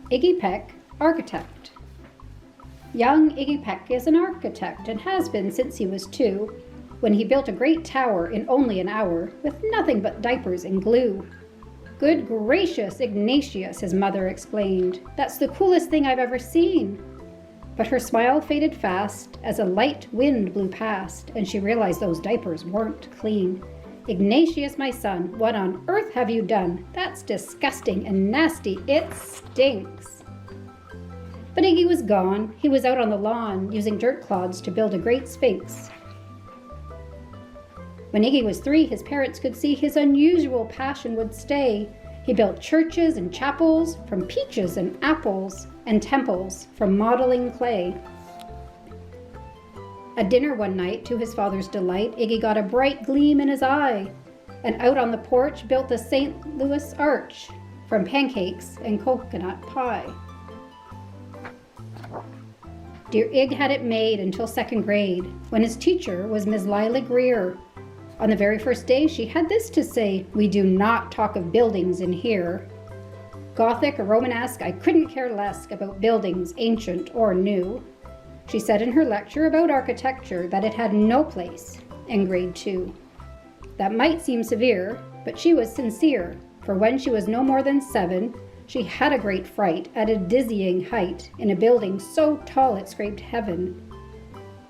Iggy Peck, architect. Young Iggy Peck is an architect and has been since he was 2, when he built a great tower in only an hour with nothing but diapers and glue. "Good gracious, Ignatius," his mother explained. "That's the coolest thing I've ever seen." But her smile faded fast as a light wind blew past, and she realized those diapers weren't clean. "Ignatius, my son, what on earth have you done? That's disgusting and nasty. It stinks." But Iggy was gone. He was out on the lawn using dirt clods to build a great sphinx. When Iggy was 3, his parents could see his unusual passion would stay. He built churches and chapels from peaches and apples, and temples from modeling clay. At dinner one night, to his father's delight, Iggy got a bright gleam in his eye, and out on the porch built the St. Louis Arch from pancakes and coconut pie. Dear Ig had it made until 2nd grade, when his teacher was Ms. Lila Greer. On the very first day, she had this to say: "We do not talk of buildings in here. Gothic or Romanesque, I couldn't care less about buildings, ancient or new." She said in her lecture about architecture that it had no place in grade 2. That might seem severe, but she was sincere, for when she was no more than 7, she had a great fright at a dizzying height in a building so tall it scraped heaven.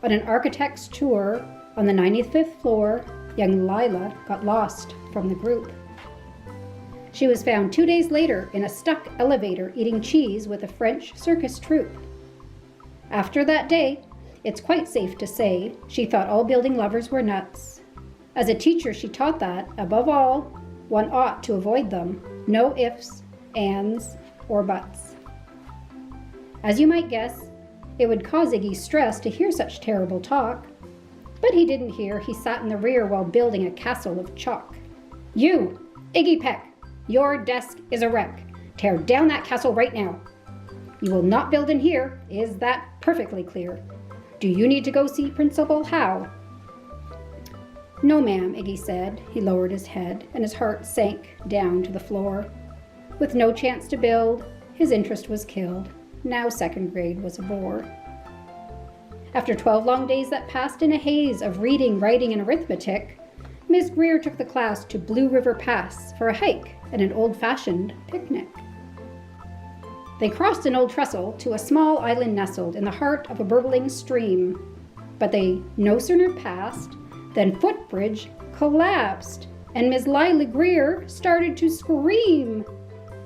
On an architect's tour on the 95th floor, young Lila got lost from the group. She was found 2 days later in a stuck elevator eating cheese with a French circus troupe. After that day, it's quite safe to say, she thought all building lovers were nuts. As a teacher, she taught that, above all, one ought to avoid them. No ifs, ands, or buts. As you might guess, it would cause Iggy stress to hear such terrible talk. But he didn't hear. He sat in the rear while building a castle of chalk. "You, Iggy Peck, your desk is a wreck. Tear down that castle right now. You will not build in here. Is that perfectly clear? Do you need to go see Principal Howe?" "No, ma'am," Iggy said. He lowered his head, and his heart sank down to the floor. With no chance to build, his interest was killed. Now 2nd grade was a bore. After 12 long days that passed in a haze of reading, writing, and arithmetic, Miss Greer took the class to Blue River Pass for a hike and an old-fashioned picnic. They crossed an old trestle to a small island nestled in the heart of a burbling stream. But they no sooner passed than footbridge collapsed, and Miss Lila Greer started to scream.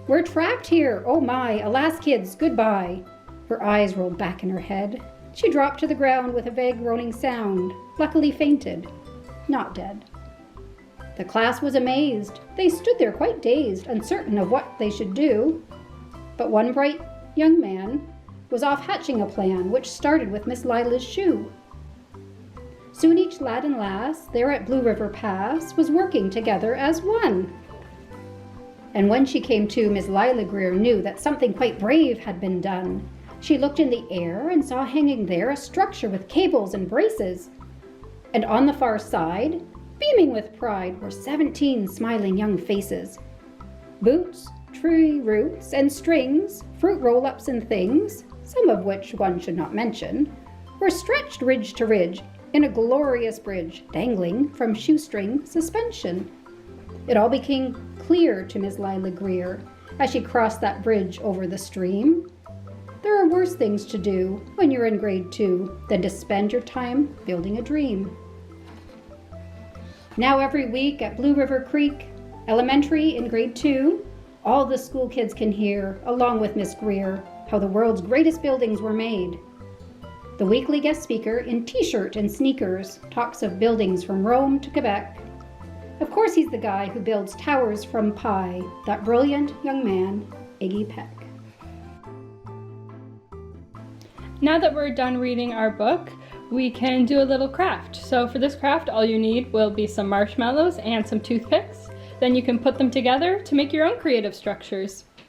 "We're trapped here! Oh my! Alas, kids, goodbye!" Her eyes rolled back in her head. She dropped to the ground with a vague groaning sound, luckily fainted, not dead. The class was amazed. They stood there quite dazed, uncertain of what they should do. But one bright young man was off hatching a plan, which started with Miss Lila's shoe. Soon each lad and lass there at Blue River Pass was working together as one. And when she came to, Miss Lila Greer knew that something quite brave had been done. She looked in the air and saw hanging there a structure with cables and braces. And on the far side, beaming with pride, were 17 smiling young faces. Boots, tree roots, and strings, fruit roll-ups and things, some of which one should not mention, were stretched ridge to ridge in a glorious bridge, dangling from shoestring suspension. It all became clear to Miss Lila Greer as she crossed that bridge over the stream. There are worse things to do when you're in grade 2 than to spend your time building a dream. Now every week at Blue River Creek Elementary in grade 2, all the school kids can hear, along with Miss Greer, how the world's greatest buildings were made. The weekly guest speaker in t-shirt and sneakers talks of buildings from Rome to Quebec. Of course he's the guy who builds towers from pie, that brilliant young man, Iggy Peck. Now that we're done reading our book, we can do a little craft. So for this craft, all you need will be some marshmallows and some toothpicks. Then you can put them together to make your own creative structures.